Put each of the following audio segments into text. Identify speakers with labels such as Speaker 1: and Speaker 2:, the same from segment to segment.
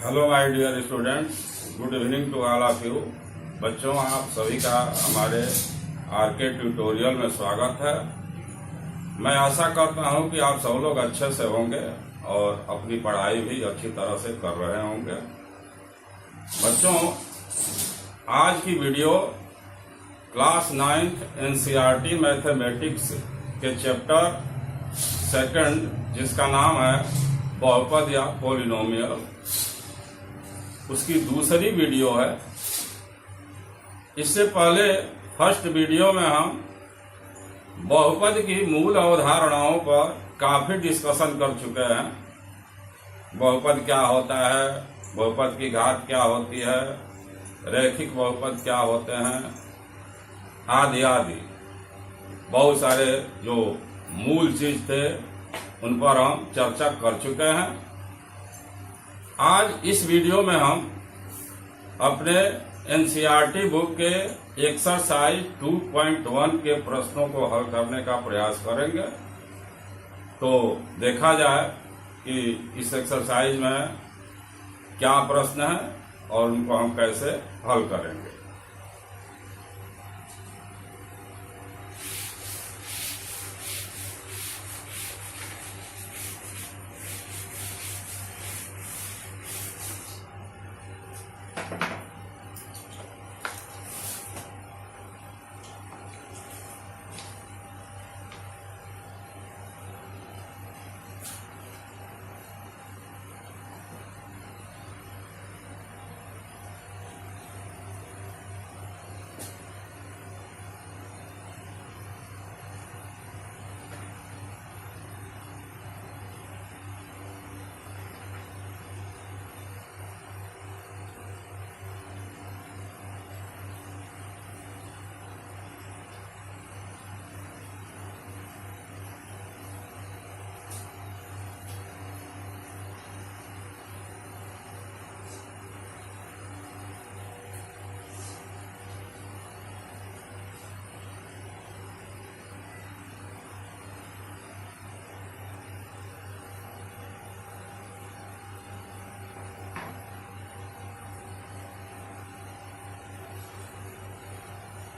Speaker 1: Hello my dear students, good evening to all of you. बच्चों, आप सभी का हमारे आरके ट्यूटोरियल में स्वागत है। मैं आशा करता हूं कि आप सब लोग अच्छे से होंगे और अपनी पढ़ाई भी अच्छी तरह से कर रहे होंगे। बच्चों, आज की video class 9th NCERT mathematics के चैप्टर 2 जिसका नाम है बहुपद या पॉलिनोमियल, उसकी दूसरी वीडियो है। इससे पहले फर्स्ट वीडियो में हम बहुपद की मूल अवधारणाओं पर काफी डिस्कशन कर चुके हैं। बहुपद क्या होता है, बहुपद की घात क्या होती है, रैखिक बहुपद क्या होते हैं, आदि आदि बहुत सारे जो मूल चीज थे उन पर हम चर्चा कर चुके हैं। आज इस वीडियो में हम अपने एनसीईआरटी बुक के एक्सरसाइज 2.1 के प्रश्नों को हल करने का प्रयास करेंगे। तो देखा जाए कि इस एक्सरसाइज में क्या प्रश्न है और उनको हम कैसे हल करेंगे।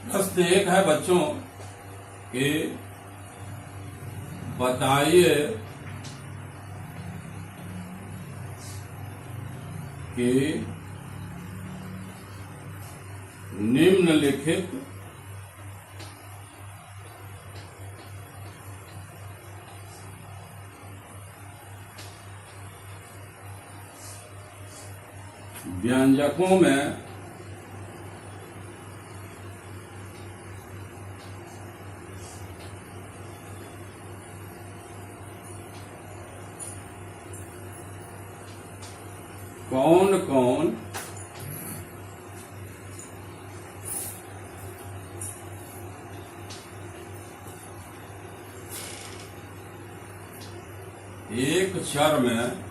Speaker 1: प्रश्न 1 है बच्चों कि बताइए कि निम्नलिखित व्यंजकों में कौन कौन एक चर में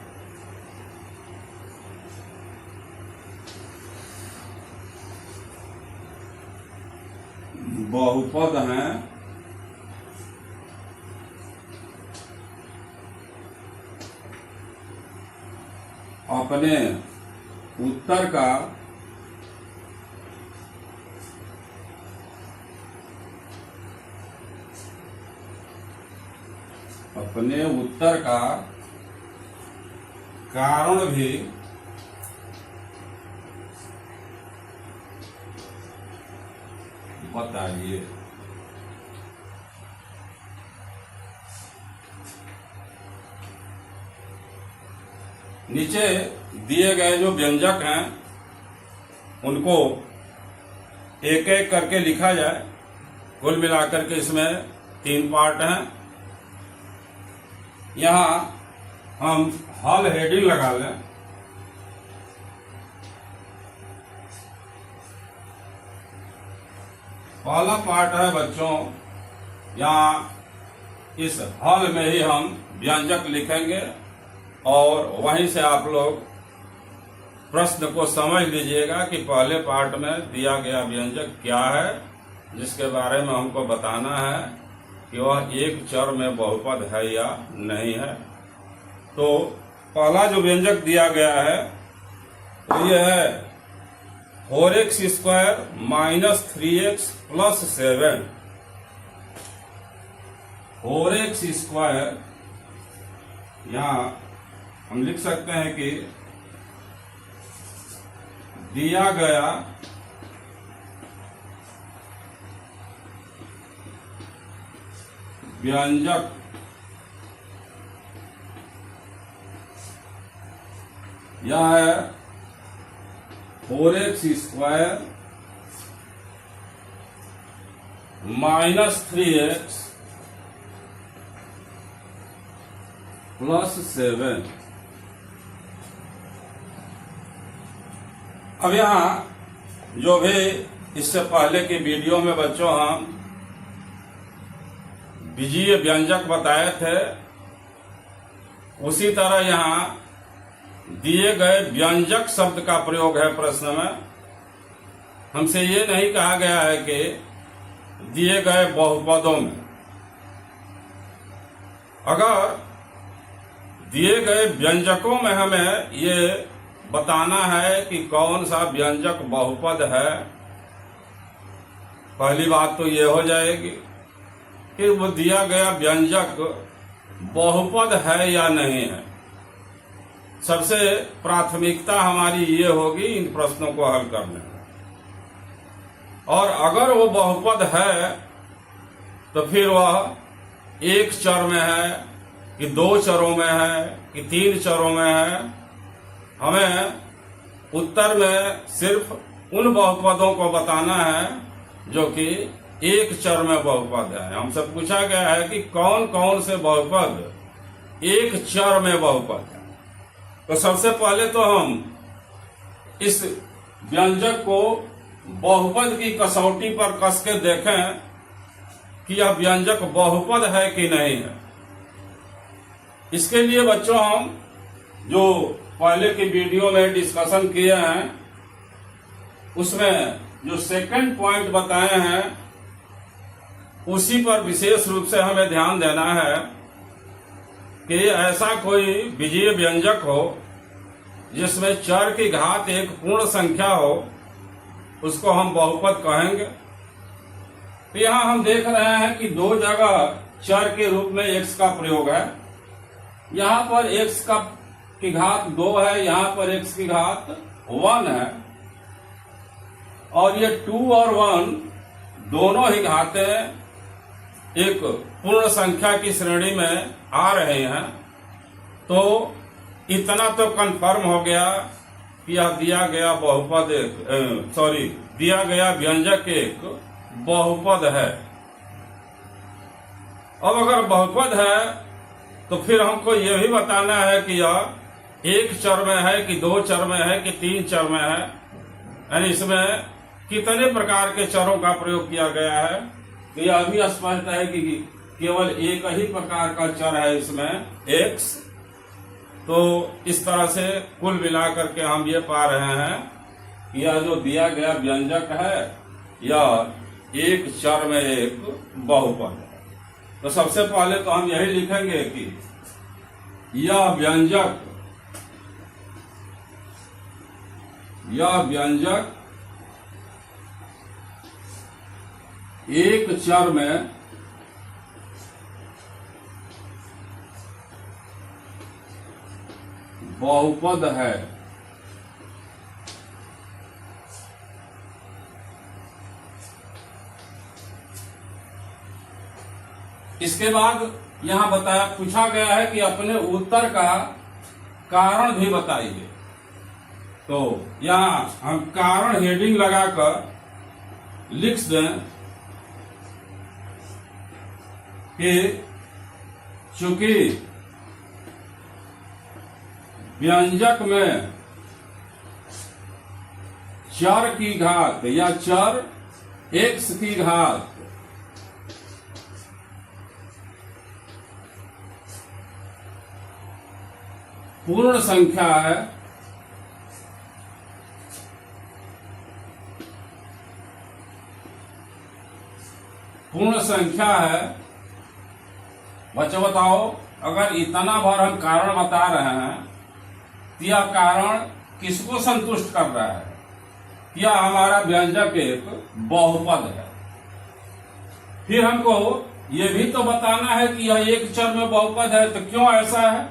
Speaker 1: बहुपद हैं अपने उत्तर का कारण भी बताइए। नीचे दिए गए जो व्यंजक हैं उनको एक एक करके लिखा जाए। कुल मिलाकर के इसमें 3 पार्ट हैं। यहां हम हल हेडिंग लगा लें। पहला पार्ट है बच्चों, यहां इस हल में ही हम व्यंजक लिखेंगे और वहीं से आप लोग प्रश्न को समझ लीजिएगा कि पहले पार्ट में दिया गया व्यंजक क्या है, जिसके बारे में हमको बताना है कि वह एक चर में बहुपद है या नहीं है। तो पहला जो व्यंजक दिया गया है तो ये है 4x square minus 3x plus 7। 4x square यहां हम लिख सकते हैं कि दिया गया व्यंजक यह है 4x square minus 3x plus 7। अब यहां जो भी इससे पहले की वीडियो में बच्चों हम बीजीय व्यंजक बताए थे, उसी तरह यहां दिए गए व्यंजक शब्द का प्रयोग है प्रश्न में। हमसे ये नहीं कहा गया है कि दिए गए बहुपदों में। अगर दिए गए व्यंजकों में हमें ये बताना है कि कौन सा व्यंजक बहुपद है, पहली बात तो ये हो जाएगी कि वो दिया गया व्यंजक बहुपद है या नहीं है। सबसे प्राथमिकता हमारी ये होगी इन प्रश्नों को हल करने में। और अगर वो बहुपद है तो फिर वह एक चर में है कि दो चरों में है कि तीन चरों में है। हमें उत्तर में सिर्फ उन बहुपदों को बताना है जो कि एक चर में बहुपद है। हमसे पूछा गया है कि कौन कौन से बहुपद एक चर में बहुपद है। तो सबसे पहले तो हम इस व्यंजक को बहुपद की कसौटी पर कस के देखें कि यह व्यंजक बहुपद है कि नहीं है। इसके लिए बच्चों हम जो पहले की वीडियो में डिस्कशन किए हैं उसमें जो सेकंड पॉइंट बताए हैं उसी पर विशेष रूप से हमें ध्यान देना है कि ऐसा कोई बीजीय व्यंजक हो जिसमें चर की घात एक पूर्ण संख्या हो, उसको हम बहुपद कहेंगे। तो यहां हम देख रहे हैं कि दो जगह चर के रूप में x का प्रयोग है। यहां पर x की घात 2 है, यहां पर x की घात 1 है, और ये 2 और 1 दोनों ही घातें एक पूर्ण संख्या की श्रेणी में आ रहे हैं। तो इतना तो कंफर्म हो गया कि यह दिया गया बहुपद दिया गया व्यंजक एक बहुपद है। अब अगर बहुपद है तो फिर हमको यह भी बताना है कि यह एक चर में है कि दो चर में है कि तीन चर में है, यानी इसमें कितने प्रकार के चरों का प्रयोग किया गया है। तो यह भी स्पष्ट है कि केवल एक ही प्रकार का चर है इसमें x। तो इस तरह से कुल मिलाकर के हम ये पा रहे हैं कि यह जो दिया गया व्यंजक है यह एक चर में एक बहुपद है। तो सबसे पहले तो हम यही लिखेंगे कि यह व्यंजक एक चर में बहुपद है। इसके बाद यहां पूछा गया है कि अपने उत्तर का कारण भी बताइए। तो यहां हम कारण हेडिंग लगाकर लिख दें कि चूंकि व्यंजक में चर की घात या चर x की घात पूर्ण संख्या है, पूर्ण संख्या है। बच्चों बताओ, अगर इतना बार हम कारण बता रहे हैं तो यह कारण किसको संतुष्ट कर रहा है? या हमारा व्यंजक एक बहुपद है। फिर हमको ये भी तो बताना है कि यह एक चर में बहुपद है, तो क्यों ऐसा है?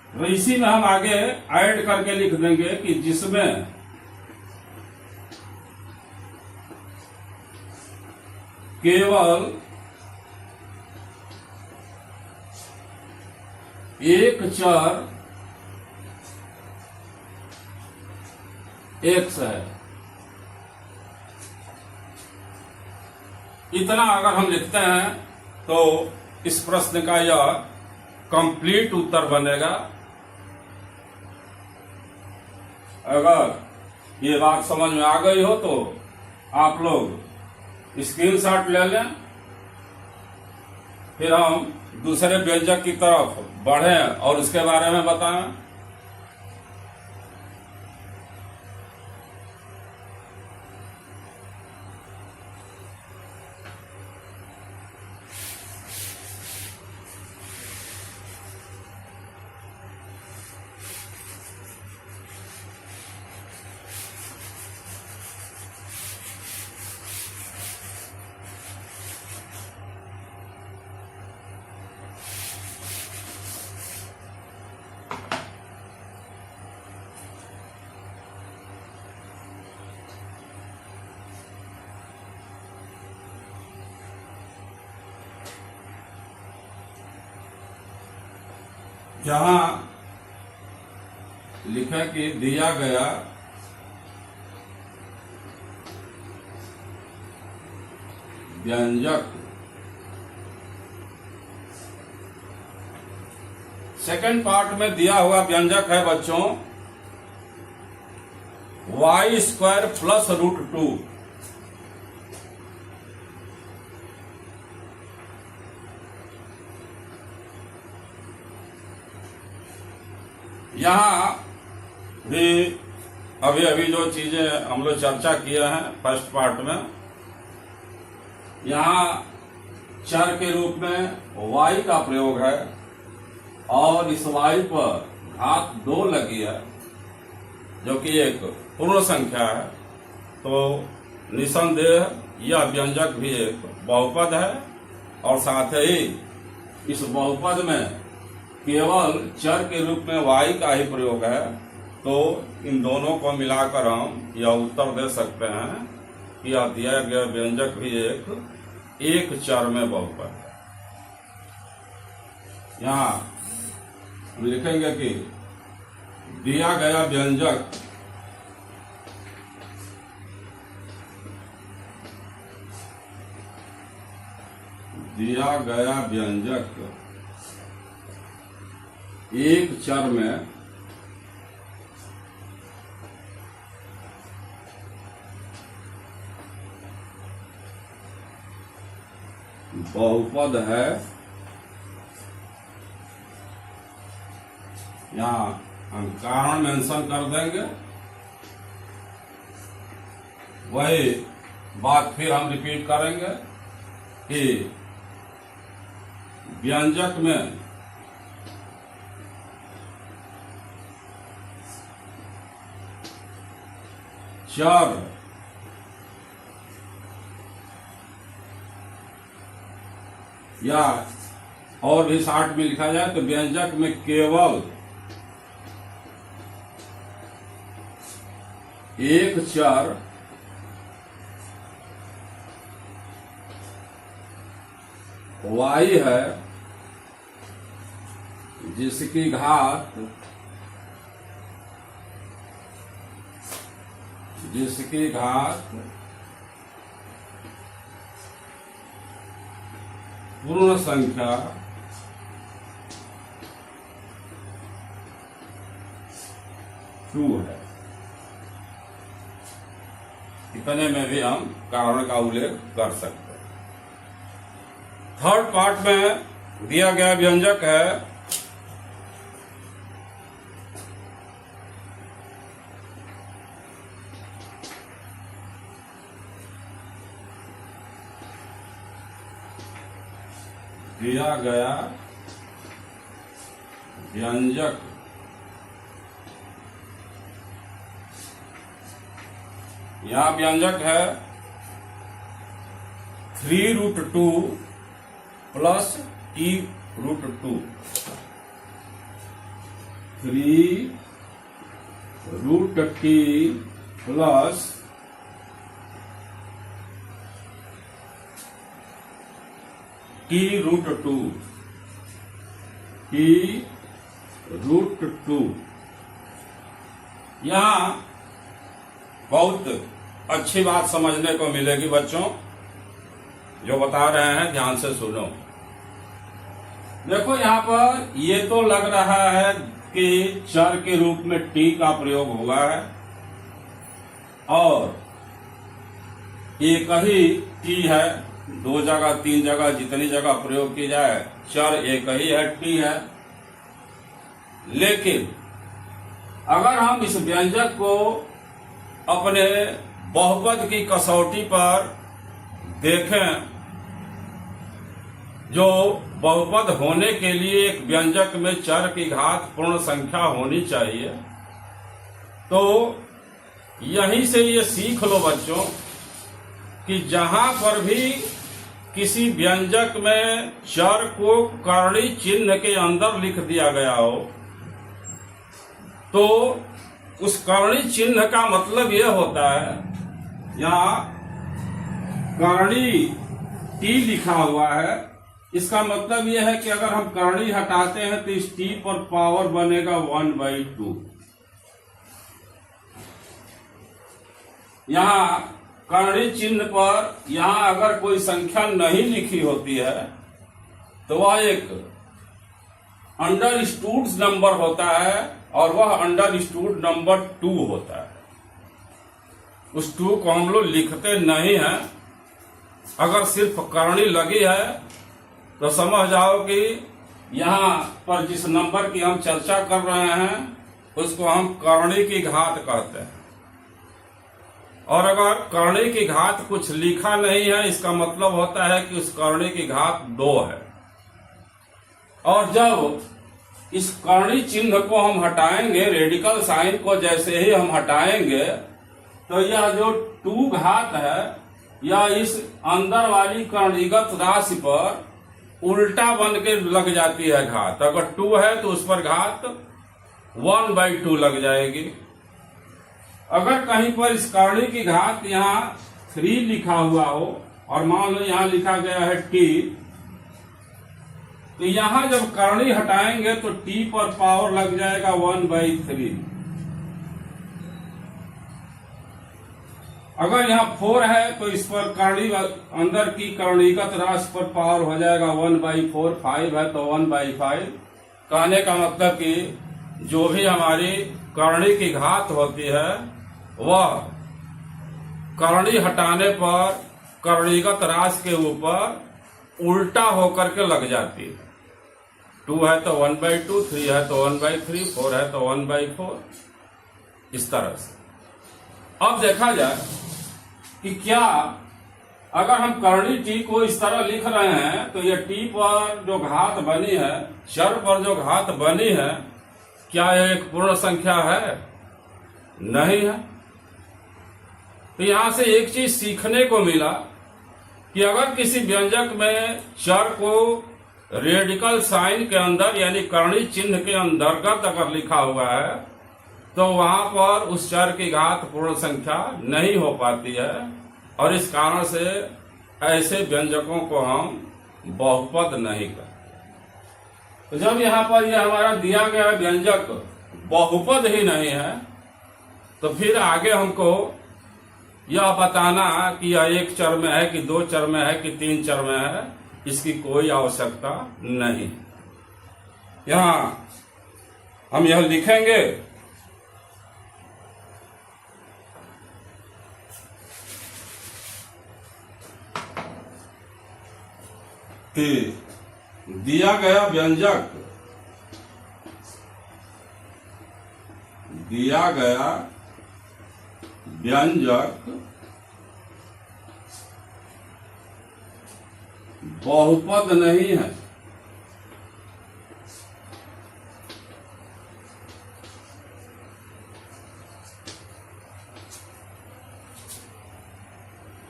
Speaker 1: तो इसी में हम आगे ऐड करके लिख देंगे कि जिसमें केवल एक चर x है। इतना अगर हम लिखते हैं तो इस प्रश्न का यह कंप्लीट उत्तर बनेगा। अगर ये बात समझ में आ गई हो तो आप लोग स्क्रीनशॉट ले लें, फिर हम दूसरे व्यंजक की तरफ बढ़ें और उसके बारे में बताएं। यहां लिखा कि दिया गया व्यंजक, सेकंड पार्ट में दिया हुआ व्यंजक है बच्चों y² प्लस √2। यहाँ भी अभी अभी जो चीजें हम लोग चर्चा किए हैं फर्स्ट पार्ट में, यहाँ चर के रूप में y का प्रयोग है और इस y पर घात 2 लगी है जो कि एक पूर्ण संख्या है, तो निसंदेह यह व्यंजक भी एक बहुपद है और साथ ही इस बहुपद में केवल चर के रूप में y का ही प्रयोग है, तो इन दोनों को मिलाकर हम यह उत्तर दे सकते हैं कि यह दिया गया व्यंजक भी एक चर में बहुपद है। यहाँ हम लिखेंगे कि दिया गया व्यंजक एक चर में बहुपद है। यहाँ हम कारण मेंशन कर देंगे, वही बात फिर हम रिपीट करेंगे कि व्यंजक में चर या और भी शार्ट में लिखा जाए तो व्यंजक में केवल एक चर y है जिसकी घात पूर्ण संख्या टू है। इतने में भी हम कारण का उल्लेख कर सकते हैं। थर्ड पार्ट में दिया गया व्यंजक है दिया गया व्यंजक यहाँ व्यंजक है 3√2 plus t√2, 3√t plus t√2, t√2। यहाँ बहुत अच्छी बात समझने को मिलेगी बच्चों, जो बता रहे हैं ध्यान से सुनो। देखो यहाँ पर ये तो लग रहा है कि चर के रूप में t का प्रयोग हुआ है और एक ही t है, 2 जगह 3 जगह जितनी जगह प्रयोग की जाए चर एक ही है, t है। लेकिन अगर हम इस व्यंजक को अपने बहुपद की कसौटी पर देखें, जो बहुपद होने के लिए एक व्यंजक में चर की घात पूर्ण संख्या होनी चाहिए, तो यहीं से ये सीख लो बच्चों कि जहां पर भी किसी व्यंजक में चर को कर्णी चिन्ह के अंदर लिख दिया गया हो, तो उस कर्णी चिन्ह का मतलब यह होता है, यहाँ कर्णी टी लिखा हुआ है, इसका मतलब यह है कि अगर हम कर्णी हटाते हैं तो इस टी पर पावर बनेगा 1/2। यहाँ कर्णी चिन्ह पर यहाँ अगर कोई संख्या नहीं लिखी होती है तो वह एक अंडरस्टूड नंबर होता है और वह अंडरस्टूड नंबर 2 होता है। उस 2 को हम लोग लिखते नहीं हैं। अगर सिर्फ कर्णी लगी है तो समझ जाओ कि यहाँ पर जिस नंबर की हम चर्चा कर रहे हैं उसको हम कर्णी की घात कहते हैं। और अगर कर्णी की घात कुछ लिखा नहीं है, इसका मतलब होता है कि उस कर्णी की घात 2 है। और जब इस कर्णी चिन्ह को हम हटाएंगे, रेडिकल साइन को जैसे ही हम हटाएंगे, तो यह जो 2 घात है यह इस अंदर वाली कर्णीगत राशि पर उल्टा बन के लग जाती है घात। अगर 2 है तो उस पर घात 1/2 लग जाएगी। अगर कहीं पर इस कर्णी की घात यहाँ 3 लिखा हुआ हो और मान लो यहाँ लिखा गया है t, तो यहाँ जब कर्णी हटाएंगे तो t पर पावर लग जाएगा 1/3। अगर यहाँ 4 है तो इस पर कर्णी अंदर की कर्णीगत राशि पर पावर हो जाएगा 1/4। 5 है तो 1/5। कहने का मतलब कि जो भी हमारी कर्णी की घात होती है वह कर्णी हटाने पर कर्णीगत राशि के ऊपर उल्टा होकर के लग जाती है। 2 है तो 1/2, 3 है तो 1/3, 4 है तो 1/4, इस तरह से। अब देखा जाए कि क्या अगर हम कर्णी टी को इस तरह लिख रहे हैं तो यह टी पर जो घात बनी है, चर पर जो घात बनी है, क्या यह एक पूर्ण संख्या है? नहीं है। तो यहां से एक चीज सीखने को मिला कि अगर किसी व्यंजक में चर को रेडिकल साइन के अंदर यानी कर्णी चिन्ह के अंतर्गत अगर लिखा हुआ है तो वहां पर उस चर की घात पूर्ण संख्या नहीं हो पाती है, और इस कारण से ऐसे व्यंजकों को हम बहुपद नहीं करते। तो जब यहाँ पर यह हमारा दिया गया व्यंजक बहुपद ही नहीं है, तो फिर आगे हमको यह बताना कि यह 1 चर में है कि 2 चर में है कि 3 चर में है, इसकी कोई आवश्यकता नहीं। यहाँ हम यह लिखेंगे कि दिया गया व्यंजक बहुपद नहीं है।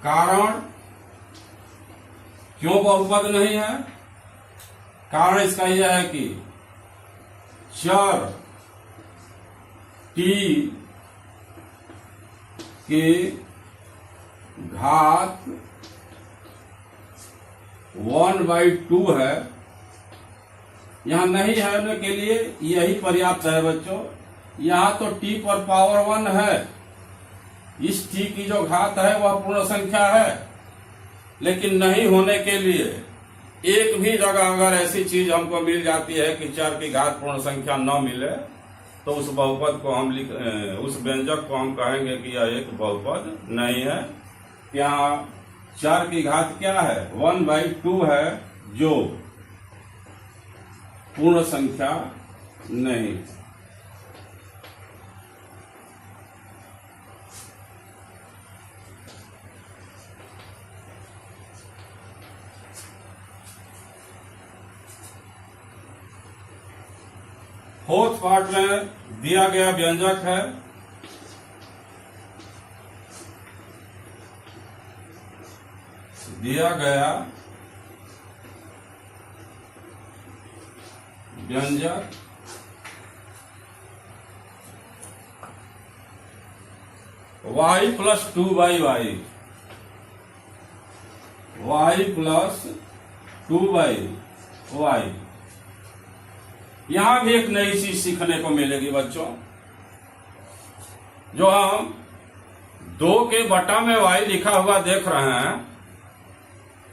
Speaker 1: कारण क्यों बहुपद नहीं है? कारण इसका यह है कि चर टी की घात 1/2 है। यहां नहीं है के लिए यही पर्याप्त है बच्चों। यहां तो t पर पावर 1 है, इस t की जो घात है वह पूर्ण संख्या है, लेकिन नहीं होने के लिए एक भी जगह अगर ऐसी चीज हमको मिल जाती है कि चर की घात पूर्ण संख्या न मिले, तो उस बहुपद को हम उस व्यंजक को हम कहेंगे कि यह एक बहुपद नहीं है। यहाँ चर की घात क्या है? 1/2 है, जो पूर्ण संख्या नहीं। फोर्थ पार्ट में दिया गया व्यंजक है व्यंजक y + 2y, y + 2y। यहां भी एक नई चीज सीखने को मिलेगी बच्चों। जो हम 2 के बटा में y लिखा हुआ देख रहे हैं,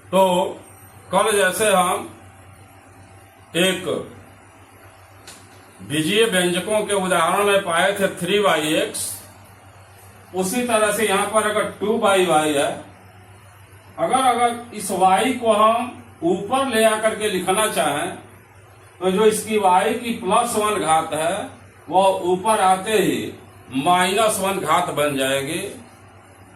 Speaker 1: तो कल जैसे हम एक बीजीय व्यंजकों के उदाहरण में पाए थे 3y(x), उसी तरह से यहां पर अगर 2y है, अगर इस y को हम ऊपर ले आकर के लिखना चाहें, तो जो इसकी y की +1 घात है वह ऊपर आते ही -1 घात बन जाएगी।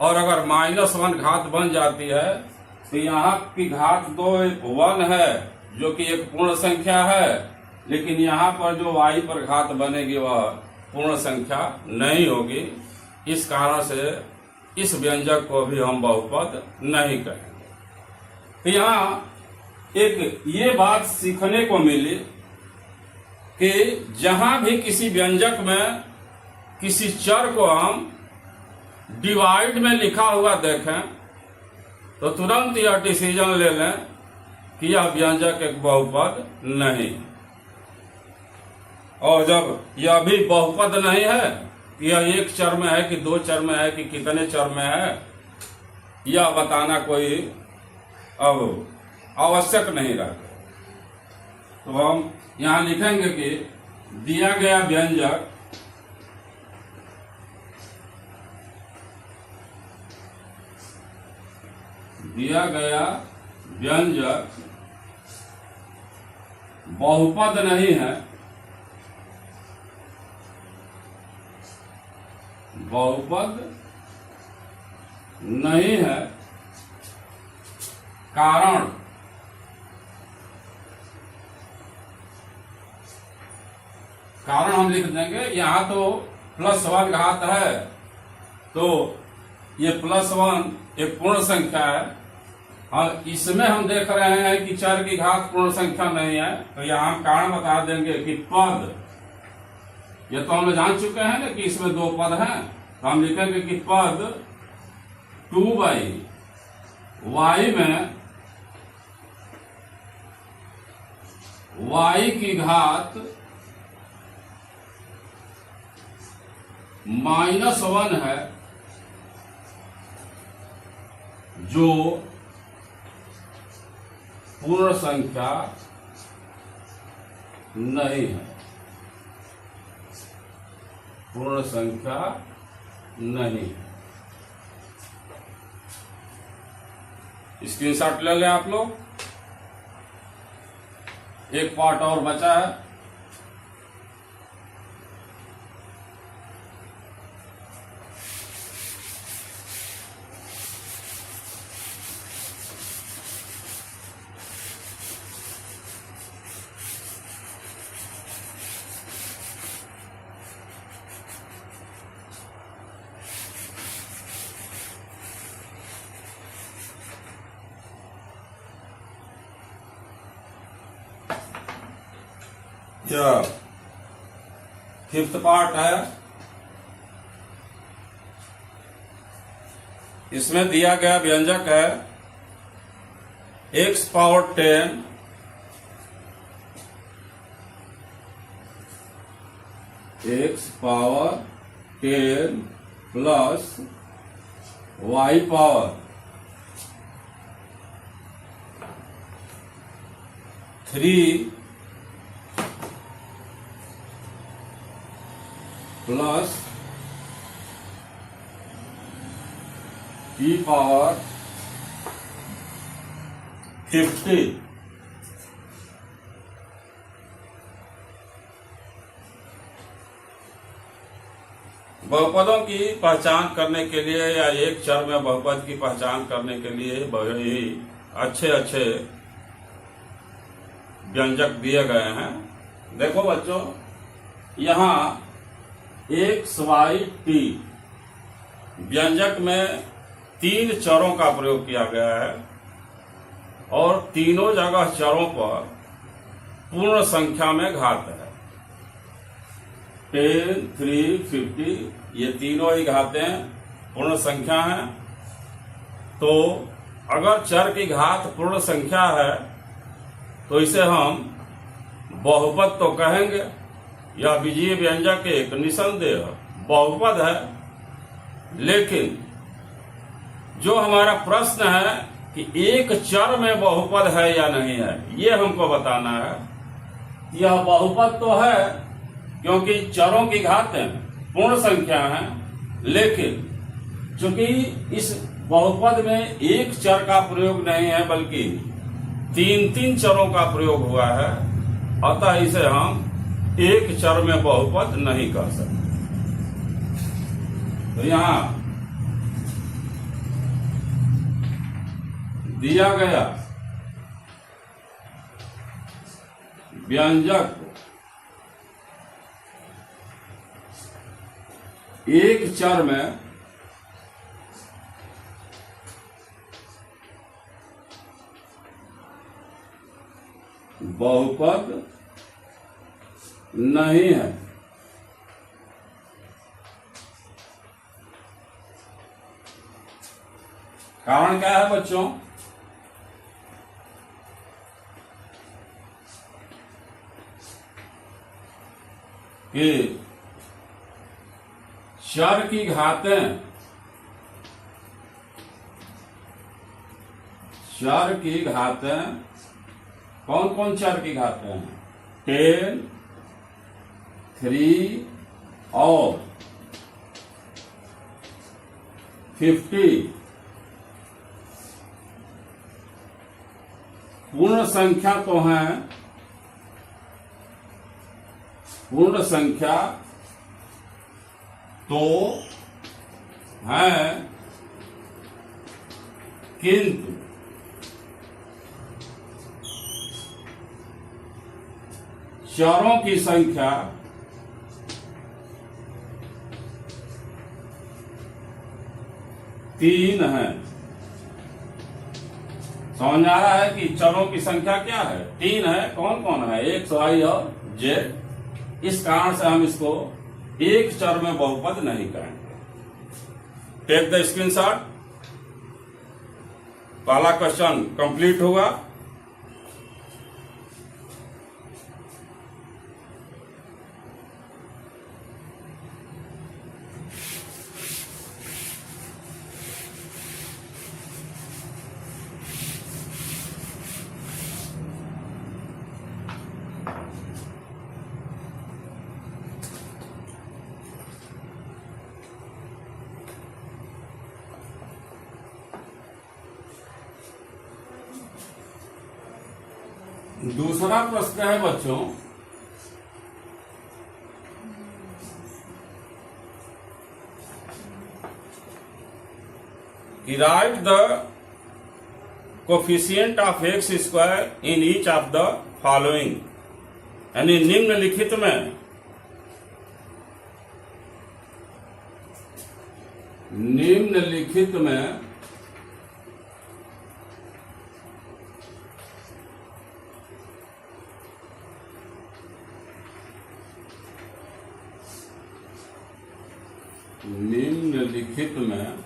Speaker 1: और अगर -1 घात बन जाती है तो यहाँ की घात तो 1 है, जो कि एक पूर्ण संख्या है, लेकिन यहाँ पर जो y पर घात बनेगी वह पूर्ण संख्या नहीं होगी। इस कारण से इस व्यंजक को भी हम बहुपद नहीं कहेंगे। तो यहाँ एक ये बात सीखने को मिली कि जहां भी किसी व्यंजक में किसी चर को हम डिवाइड में लिखा हुआ देखें, तो तुरंत यह डिसीजन ले लें कि यह व्यंजक एक बहुपद नहीं। और जब यह भी बहुपद नहीं है, यह एक चर में है कि 2 चर में है कि कितने चर में है, यह बताना कोई अब आवश्यक नहीं रहता। तो हम यहां लिखेंगे कि दिया गया व्यंजक बहुपद नहीं है, बहुपद नहीं है। कारण हम लिख देंगे। यहां तो +1 घात है, तो ये +1 एक पूर्ण संख्या है, और इसमें हम देख रहे हैं कि चर की घात पूर्ण संख्या नहीं है, तो यहां हम कारण बता देंगे कि पद, ये तो हम लोग जान चुके हैं ना कि इसमें 2 पद हैं, तो हम लिखेंगे कि पद 2y में y की घात -1 है, जो पूर्ण संख्या नहीं है, पूर्ण संख्या नहीं है। स्क्रीनशॉट ले लें आप लोग। एक पार्ट और बचा है। यह फिफ्थ पार्ट है। इसमें दिया गया व्यंजक है x power 10 x power 10 plus y power 3 plus e power 50। बहुपदों की पहचान करने के लिए या एक चर में बहुपद की पहचान करने के लिए बड़े ही अच्छे अच्छे व्यंजक दिए गए हैं। देखो बच्चों, यहाँ XYT व्यंजक में 3 चरों का प्रयोग किया गया है और तीनों जगह चरों पर पूर्ण संख्या में घात है। 10, 3, 50 ये तीनों ही घातें पूर्ण संख्या हैं। तो अगर चर की घात पूर्ण संख्या है तो इसे हम बहुपद तो कहेंगे। यह बीजीय व्यंजक एक निसंदेह बहुपद है, लेकिन जो हमारा प्रश्न है कि एक चर में बहुपद है या नहीं है, ये हमको बताना है। यह बहुपद तो है क्योंकि चरों की घातें पूर्ण संख्या है, लेकिन चूंकि इस बहुपद में एक चर का प्रयोग नहीं है बल्कि 3 चरों का प्रयोग हुआ है, अतः इसे हम एक चर में बहुपद नहीं कर सकते। तो यहां दिया गया व्यंजक एक चर में बहुपद नहीं है। कारण क्या है बच्चों? कि चर की घातें कौन कौन चर की घातें हैं? 10, 3 और 50 पूर्ण संख्या तो है। पूर्ण संख्या तो है, किंतु चरों की संख्या तीन है। समझ आ रहा है कि चरों की संख्या क्या है? 3 है। कौन कौन है? X, Y और Z। इस कारण से हम इसको एक चर में बहुपद नहीं करेंगे। Take the screenshot. पहला क्वेश्चन कंप्लीट हुआ। दूसरा प्रश्न है बच्चों कि write the coefficient of x square in each of the following, यानी निम्नलिखित में निम्नलिखित में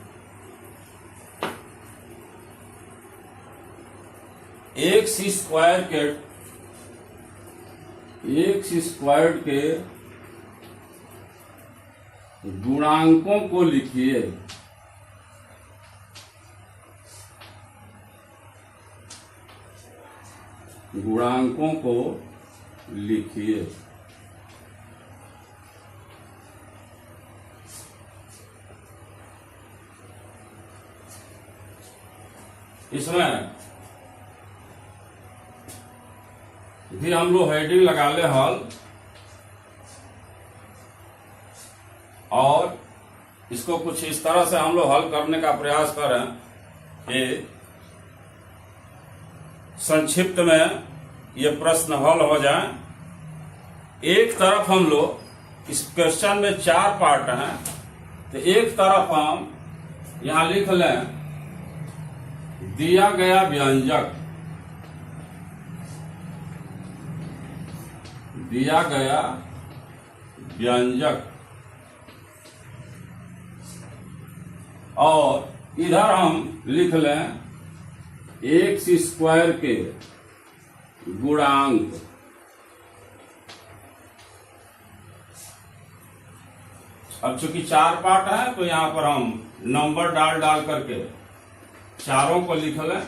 Speaker 1: एक्स स्क्वायर्ड के गुणांकों को लिखिए। गुणांकों को लिखिए। इसमें भी हम लोग हेडिंग लगा ले हल, और इसको कुछ इस तरह से हम लोग हल करने का प्रयास करें कि संक्षिप्त में ये प्रश्न हल हो जाए। एक तरफ हम लोग इस क्वेश्चन में 4 पार्ट हैं, तो एक तरफ हम यहां लिख लें दिया गया व्यंजक, दिया गया व्यंजक, और इधर हम लिख लें एक्स स्क्वायर के गुणांक। अब चूंकि 4 पार्ट है तो यहां पर हम नंबर डाल करके चारों को लिख लें।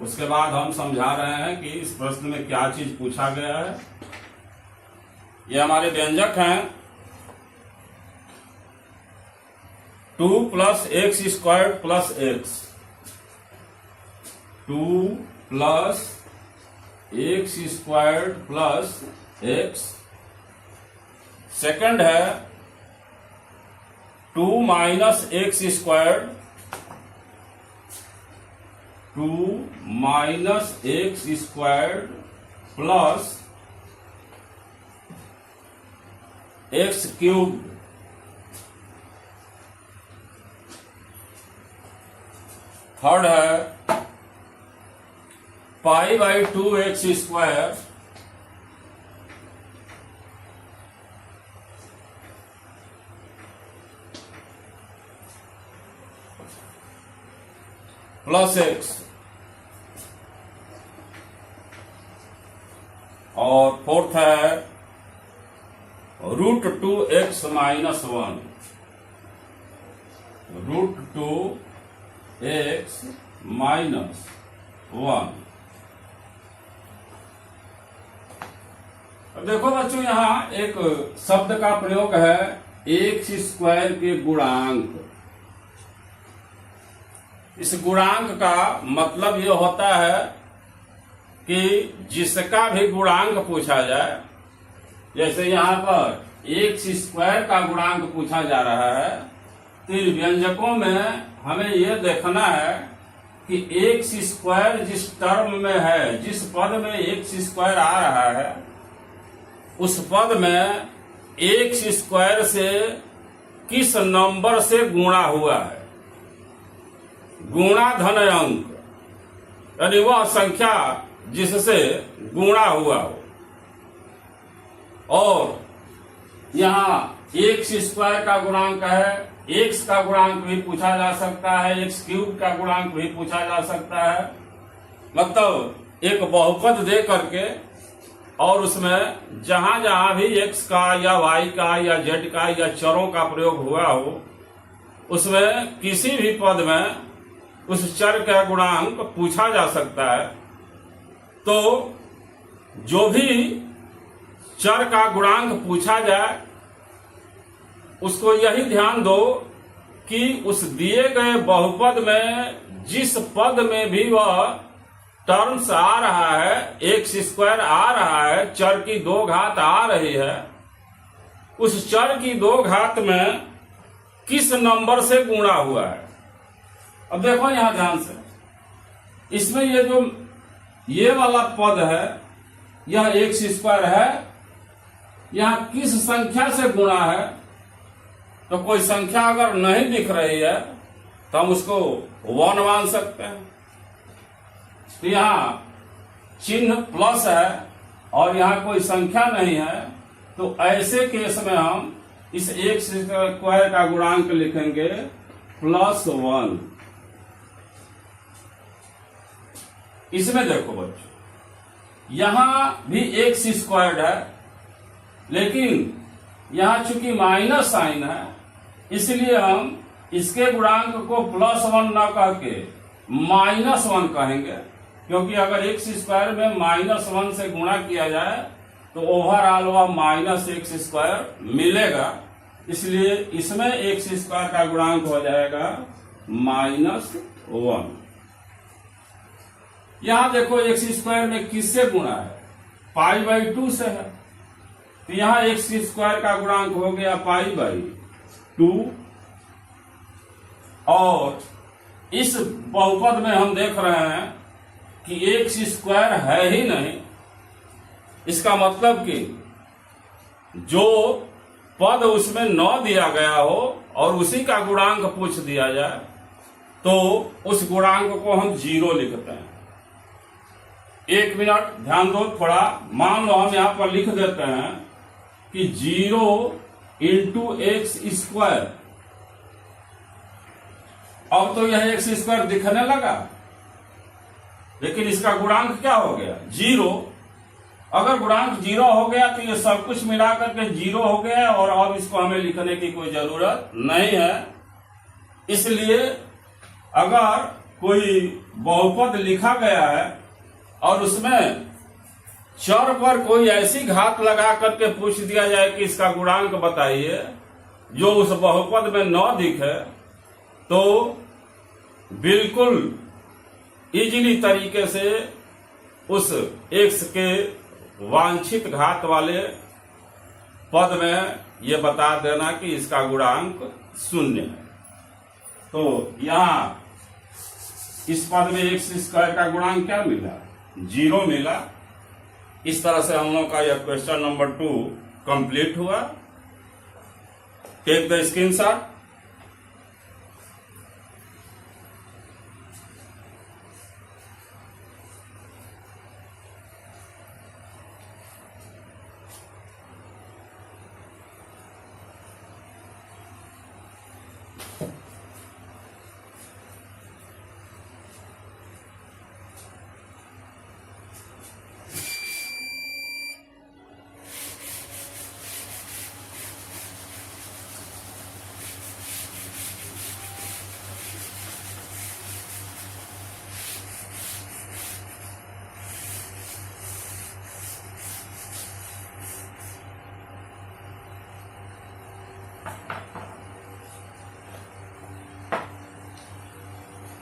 Speaker 1: उसके बाद हम समझा रहे हैं कि इस प्रश्न में क्या चीज पूछा गया है। ये हमारे व्यंजक हैं 2 + x² + x, 2 + x² + x। Second है 2 - x², 2 - x² + x³। थर्ड है π/2 x² + x, और फोर्थ है √2x - 1, √2x - 1। अब देखो बच्चों, यहां एक शब्द का प्रयोग है x² के गुणांक। इस गुणांक का मतलब ये होता है कि जिसका भी गुणांक पूछा जाए, जैसे यहाँ पर x² का गुणांक पूछा जा रहा है, तो इन व्यंजकों में हमें यह देखना है कि x² जिस टर्म में है, जिस पद में x² आ रहा है, उस पद में x² से किस नंबर से गुणा हुआ है। गुणा धन अंक, यानी वह संख्या जिससे गुणा हुआ हो। और यहाँ x² का गुणांक है, x का गुणांक भी पूछा जा सकता है, x³ का गुणांक भी पूछा जा सकता है। मतलब एक बहुपद दे करके, और उसमें जहां जहां भी x का या y का या z का या चरों का प्रयोग हुआ हो, उसमें किसी भी पद में उस चर का गुणांक पूछा जा सकता है। तो जो भी चर का गुणांक पूछा जाए, उसको यही ध्यान दो कि उस दिए गए बहुपद में जिस पद में भी वह टर्म्स आ रहा है, x² आ रहा है, चर की 2 घात आ रही है, उस चर की 2 घात में किस नंबर से गुणा हुआ है। अब देखो यहां ध्यान से, इसमें ये वाला पद है, यह x² है, यहां किस संख्या से गुणा है। तो कोई संख्या अगर नहीं दिख रही है तो हम उसको 1 मान सकते हैं। तो यहां चिन्ह प्लस है और यहां कोई संख्या नहीं है, तो ऐसे केस में हम इस एक्स स्क्वायर का गुणांक लिखेंगे +1। इसमें देखो बच्चों, यहां भी एक्स स्क्वायर्ड है, लेकिन यहां चूंकि माइनस साइन है, इसलिए हम इसके गुणांक को +1 ना कह के -1 कहेंगे, क्योंकि अगर एक्स स्क्वायर में -1 से गुणा किया जाए तो ओवरऑल वह -x² मिलेगा। इसलिए इसमें एक्स स्क्वायर का गुणांक हो जाएगा -1। यहां देखो एक्स स्क्वायर में किससे गुणा है? π/2 से है, तो यहां एक्स स्क्वायर का गुणांक हो गया π/2। और इस बहुपद में हम देख रहे हैं कि एक्स स्क्वायर है ही नहीं। इसका मतलब कि जो पद उसमें 9 दिया गया हो और उसी का गुणांक पूछ दिया जाए तो उस गुणांक को हम 0 लिखते हैं। 1 मिनट ध्यान दो थोड़ा। मान लो हम यहां पर लिख देते हैं कि 0 × x²। अब तो यह एक्स स्क्वायर दिखने लगा, लेकिन इसका गुणांक क्या हो गया? 0। अगर गुणांक 0 हो गया तो ये सब कुछ मिलाकर के 0 हो गया और अब इसको हमें लिखने की कोई जरूरत नहीं है। इसलिए अगर कोई बहुपद लिखा गया है और उसमें चर पर कोई ऐसी घात लगा करके पूछ दिया जाए कि इसका गुणांक बताइए, जो उस बहुपद में 9 दिखे, तो बिल्कुल इजीली तरीके से उस x के वांछित घात वाले पद में ये बता देना कि इसका गुणांक 0 है। तो यहां इस पद में x² का गुणांक क्या मिला? 0 मिला। इस तरह से हम लोग का यह क्वेश्चन नंबर 2 कंप्लीट हुआ। Take the screenshot.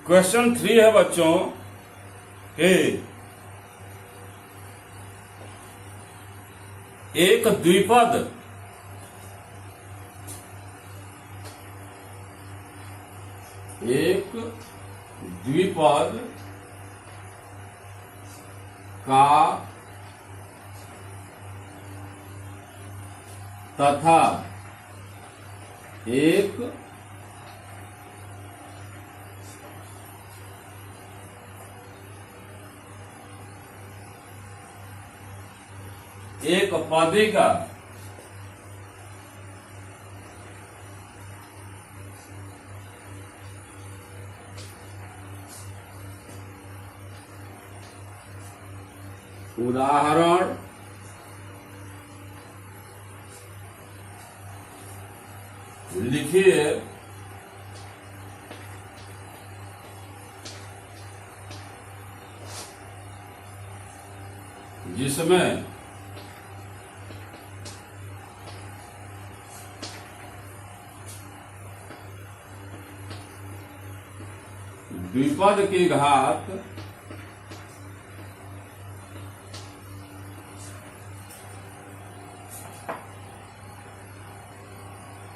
Speaker 1: क्वेश्चन 3 है बच्चों कि एक द्विपद का तथा एक पदी का उदाहरण लिखिए। जिसमें द्विपद की घात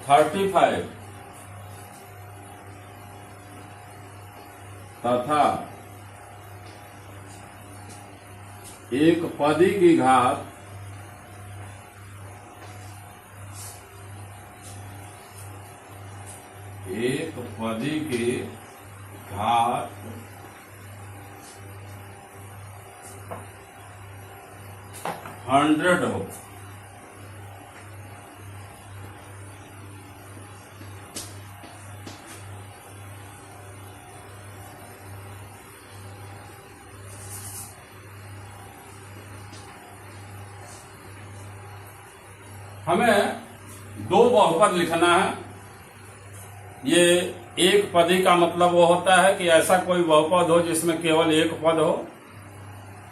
Speaker 1: (35) तथा एक पदी की घात घात 100 हो। हमें दो बहुपद लिखना है। ये एक पदी का मतलब वो होता है कि ऐसा कोई बहुपद हो जिसमें केवल एक पद हो।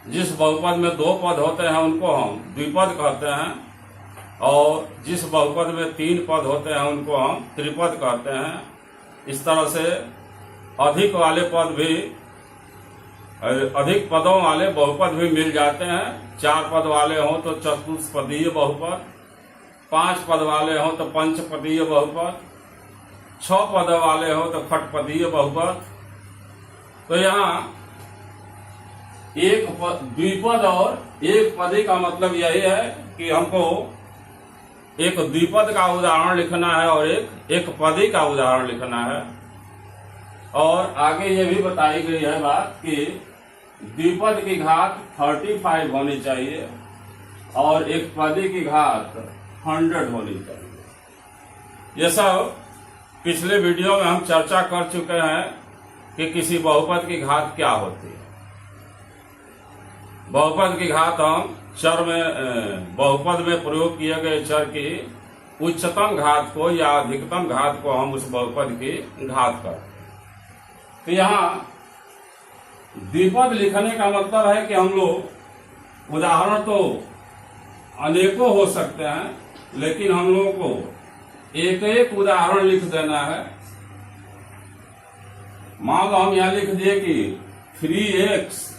Speaker 1: जिस बहुपद में दो पद होते हैं उनको हम द्विपद कहते हैं, और जिस बहुपद में तीन पद होते हैं उनको हम त्रिपद कहते हैं। इस तरह से अधिक वाले पद भी, अधिक पदों वाले बहुपद भी मिल जाते हैं। 4 पद वाले हों तो चतुष्पदीय बहुपद, 5 पद वाले हों तो पंचपदीय बहुपद, 6 पद वाले हो तो खटपदीय बहुपद। तो यहाँ एक द्विपद और एक पदी का मतलब यही है कि हमको एक द्विपद का उदाहरण लिखना है और एक पदी का उदाहरण लिखना है। और आगे ये भी बताई गई है बात कि द्विपद की घात 35 होनी चाहिए और एक पदी की घात 100 होनी चाहिए। ये सब पिछले वीडियो में हम चर्चा कर चुके हैं कि किसी बहुपद की घात क्या होती है। बहुपद की घात हम बहुपद में प्रयोग किए गए चर की उच्चतम घात को या अधिकतम घात को हम उस बहुपद की घात करते हैं। तो यहाँ द्विपद लिखने का मतलब है कि हम लोग उदाहरण तो अनेकों हो सकते हैं, लेकिन हम लोगों को एक एक उदाहरण लिख देना है। मान लो हम यहाँ लिख दिए कि 3x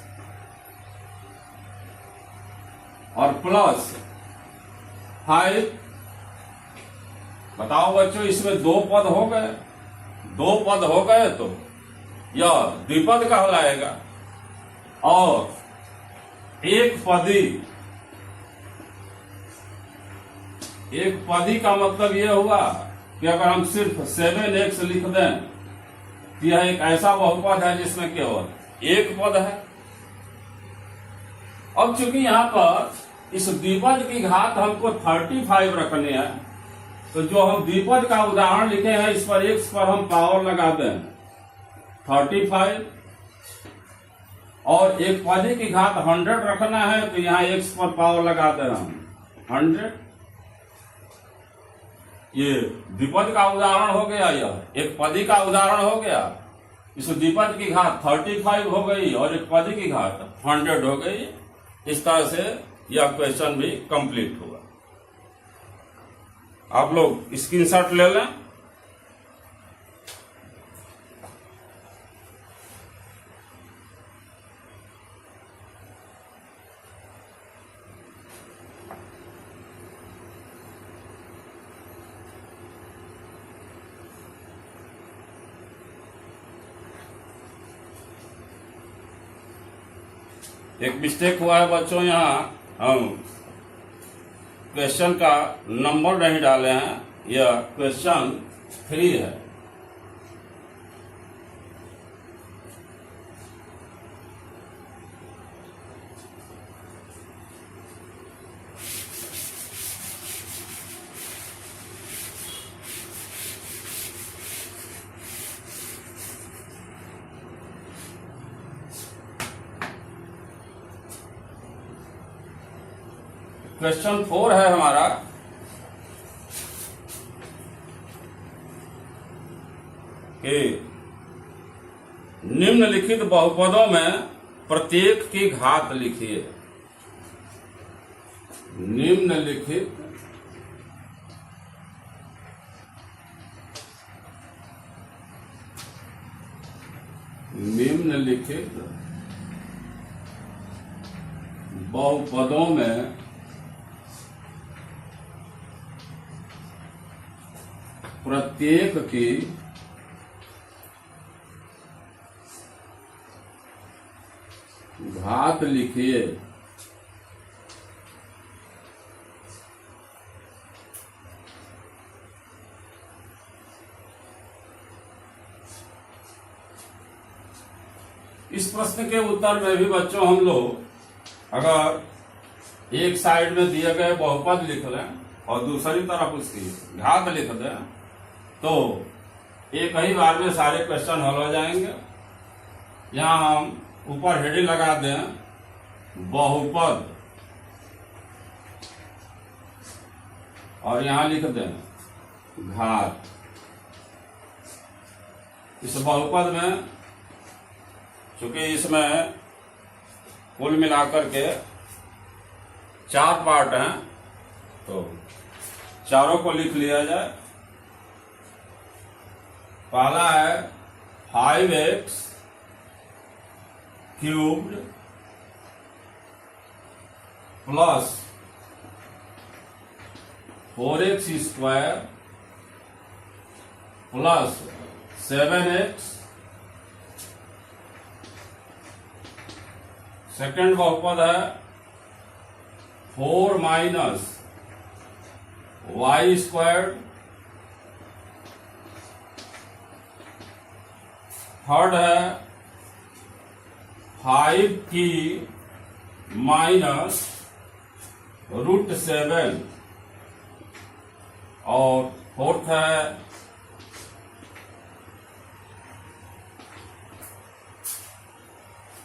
Speaker 1: और प्लस 5। बताओ बच्चों, इसमें 2 पद हो गए। 2 पद हो गए तो यह द्विपद कहलाएगा। और एक पदी का मतलब यह हुआ कि अगर हम सिर्फ 7x लिख दें तो यह एक ऐसा बहुपद है जिसमें केवल एक पद है। अब चूंकि यहाँ पर इस द्विपद की घात हमको 35 रखनी है, तो जो हम द्विपद का उदाहरण लिखे हैं इस पर x पर हम पावर लगा दें 35, और एक पदी की घात 100 रखना है तो यहाँ x पर पावर लगा दें हम 100। ये द्विपद का उदाहरण हो गया, यह एक पदी का उदाहरण हो गया। इस द्विपद की घात 35 हो गई और एक पदी की घात 100 हो गई। इस तरह से यह क्वेश्चन भी कंप्लीट हुआ। आप लोग स्क्रीनशॉट ले लें। एक मिस्टेक हुआ है बच्चों, यहाँ हम क्वेश्चन का नंबर नहीं डाले हैं। यह क्वेश्चन 3 है। क्वेश्चन 4 है हमारा कि निम्नलिखित बहुपदों में प्रत्येक की घात लिखिए। निम्नलिखित बहुपदों में प्रत्येक की घात लिखिए। इस प्रश्न के उत्तर में भी बच्चों हम लोग अगर एक साइड में दिए गए बहुपद लिख लें और दूसरी तरफ उसकी घात लिख दें तो एक ही बार में सारे क्वेश्चन हल हो जाएंगे। यहां हम ऊपर हेडिंग लगा दें बहुपद और यहां लिख दें घात। इस बहुपद में चूंकि इसमें कुल मिलाकर के 4 पार्ट हैं, तो चारों को लिख लिया जाए। पहला है 5x cubed plus 4x square plus 7x। Second बहुपद है 4 माइनस y स्क्वायर। थर्ड है 5 की माइनस √7। और फोर्थ है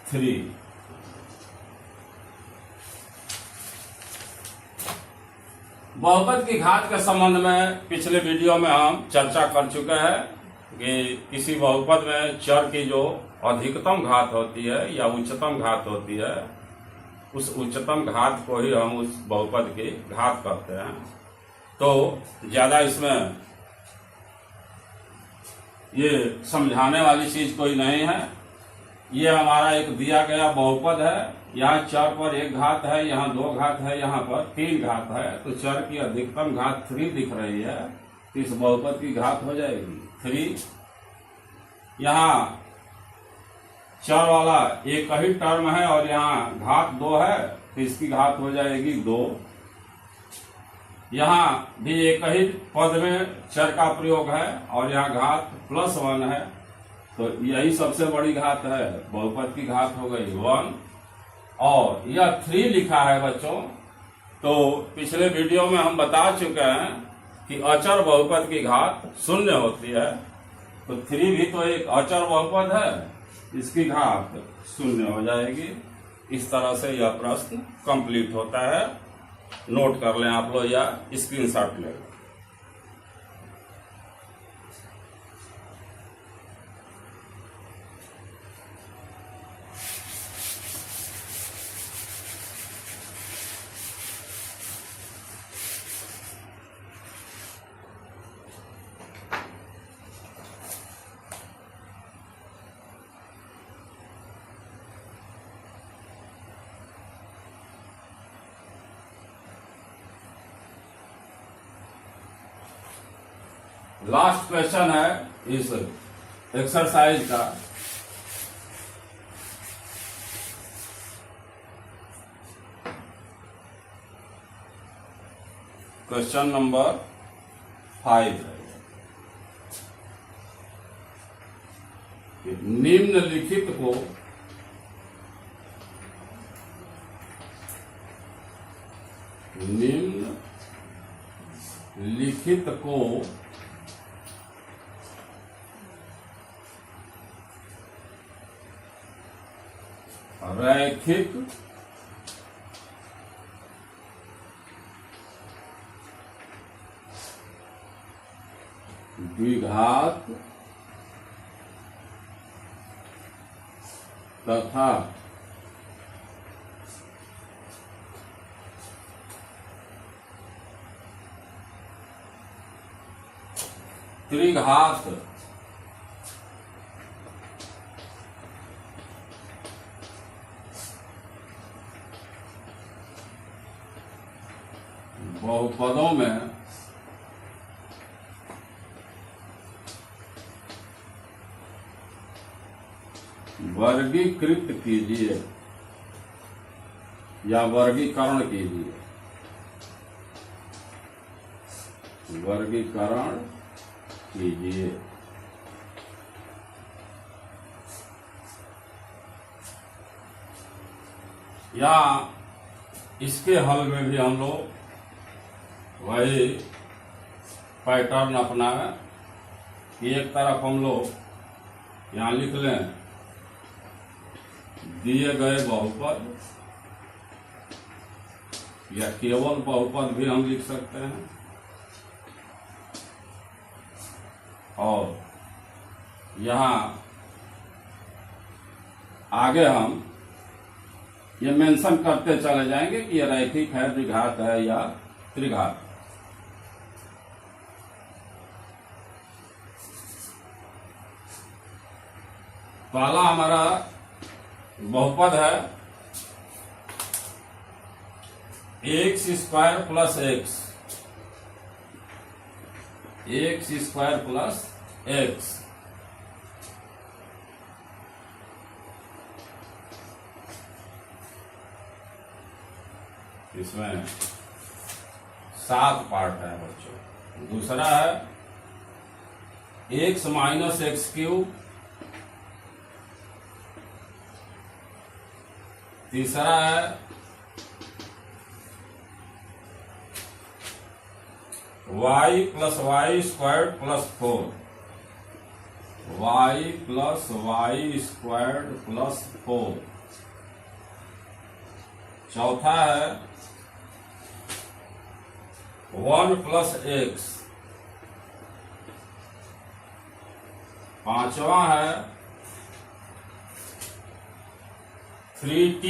Speaker 1: 3। बहुपद की घात के संबंध में पिछले वीडियो में हम चर्चा कर चुके हैं कि किसी बहुपद में चर की जो अधिकतम घात होती है या उच्चतम घात होती है, उस उच्चतम घात को ही हम उस बहुपद की घात करते हैं। तो ज्यादा इसमें ये समझाने वाली चीज कोई नहीं है। ये हमारा एक दिया गया बहुपद है। यहाँ चर पर 1 घात है, यहाँ 2 घात है, यहाँ पर 3 घात है। तो चर की अधिकतम घात 3 दिख रही है, तो इस बहुपद की घात हो जाएगी 3। यहाँ चर वाला एक ही टर्म है और यहाँ घात 2 है, तो इसकी घात हो जाएगी 2। यहाँ भी एक ही पद में चर का प्रयोग है और यहाँ घात +1 है, तो यही सबसे बड़ी घात है। बहुपद की घात हो गई 1। और यह 3 लिखा है बच्चों। तो पिछले वीडियो में हम बता चुके हैं कि अचर बहुपद की घात 0 होती है। तो 3 भी तो एक अचर बहुपद है, इसकी घात 0 हो जाएगी। इस तरह से यह प्रश्न कंप्लीट होता है। नोट कर लें आप लोग या स्क्रीनशॉट ले लें। लास्ट क्वेश्चन है इस एक्सरसाइज का। क्वेश्चन नंबर 5 है। निम्नलिखित को रैखिक द्विघात तथा त्रिघात बहुपदों में वर्गीकृत कीजिए या वर्गीकरण कीजिए। वर्गीकरण कीजिए। या इसके हल में भी हम लोग वही पैटर्न अपनाए कि एक तरफ हम लोग यहाँ लिख लें दिए गए बहुपद, या केवल बहुपद भी हम लिख सकते हैं। और यहाँ आगे हम ये मेंशन करते चले जाएंगे कि ये रैखिक है, द्विघात है या त्रिघात। पहला हमारा बहुपद है x square plus x, x square plus x. इसमें 7 पार्ट है बच्चों। दूसरा है एक्स माइनस एक्स क्यूब। तीसरा है y plus y squared plus 4, y plus y squared plus 4। चौथा है 1 प्लस एक्स। पांचवा है 3t।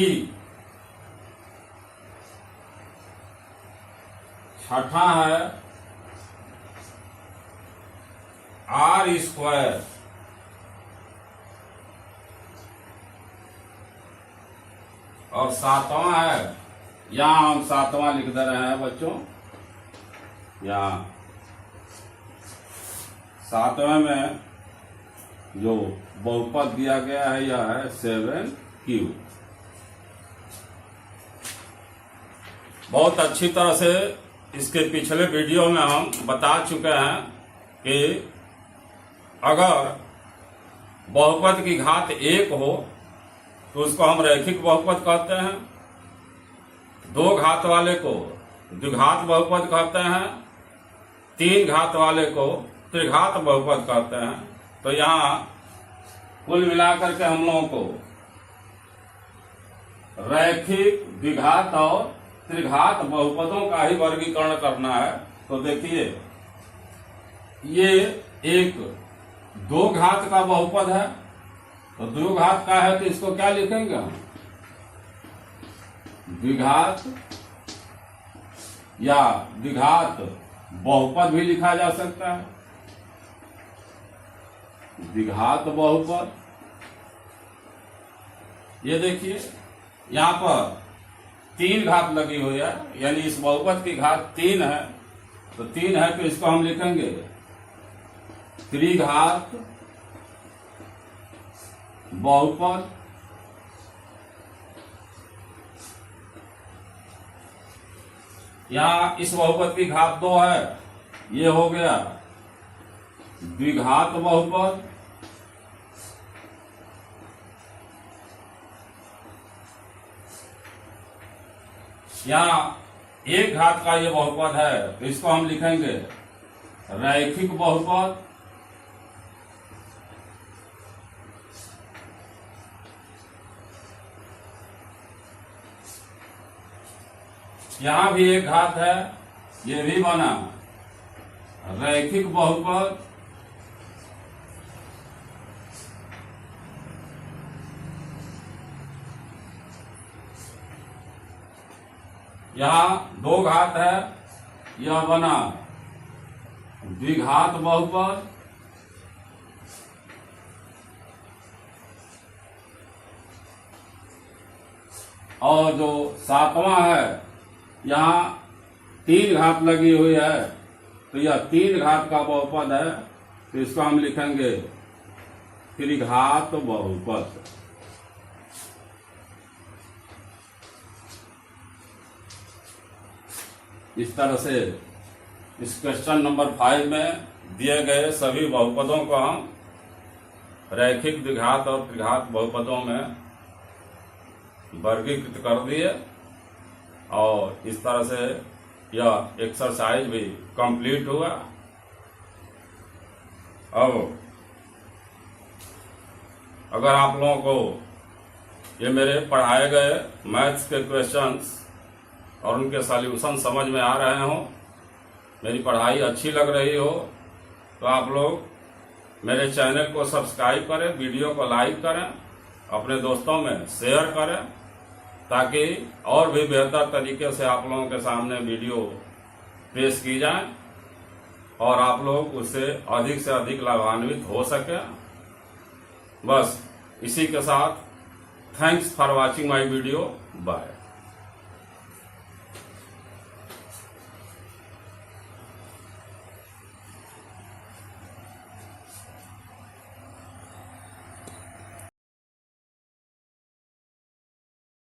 Speaker 1: छठा है r स्क्वायर। और सातवां है, यहां हम सातवां लिख दे रहे हैं बच्चों। यहां सातवें में जो बहुपद दिया गया है यह है 7q। बहुत अच्छी तरह से इसके पिछले वीडियो में हम बता चुके हैं कि अगर बहुपद की घात 1 हो तो उसको हम रैखिक बहुपद कहते हैं। 2 घात वाले को द्विघात बहुपद कहते हैं। 3 घात वाले को त्रिघात बहुपद कहते हैं। तो यहाँ कुल मिलाकर के हम लोगों को रैखिक, द्विघात और त्रिघात बहुपदों का ही वर्गीकरण करना है। तो देखिए, ये एक 2 घात का बहुपद है। तो 2 घात का है तो इसको क्या लिखेंगे हम? द्विघात या द्विघात बहुपद भी लिखा जा सकता है। द्विघात बहुपद। ये देखिए यहां पर 3 घात लगी हुई है, यानी इस बहुपद की घात 3 है। तो 3 है तो इसको हम लिखेंगे त्रिघात बहुपद। यहां इस बहुपद की घात 2 है, ये हो गया द्विघात बहुपद। यहां 1 घात का ये बहुपद है तो इसको हम लिखेंगे रैखिक बहुपद। यहां भी 1 घात है, ये भी बना रैखिक बहुपद। यहां 2 घात है, यह बना द्विघात बहुपद। और जो 7वां है, यहाँ 3 घात लगी हुई है तो यह 3 घात का बहुपद है। तो इसको हम लिखेंगे त्रिघात बहुपद। इस तरह से इस क्वेश्चन नंबर 5 में दिए गए सभी बहुपदों को हम रैखिक, द्विघात और त्रिघात बहुपदों में वर्गीकृत कर दिए। और इस तरह से यह एक्सरसाइज भी कंप्लीट हुआ। अब अगर आप लोगों को ये मेरे पढ़ाए गए मैथ्स के क्वेश्चंस और उनके सॉल्यूशन समझ में आ रहे हो, मेरी पढ़ाई अच्छी लग रही हो, तो आप लोग मेरे चैनल को सब्सक्राइब करें, वीडियो को लाइक करें, अपने दोस्तों में शेयर करें, ताकि और भी बेहतर तरीके से आप लोगों के सामने वीडियो पेश की जाए और आप लोग उससे अधिक से अधिक लाभान्वित हो सके। बस इसी के साथ thanks for watching my video. Bye.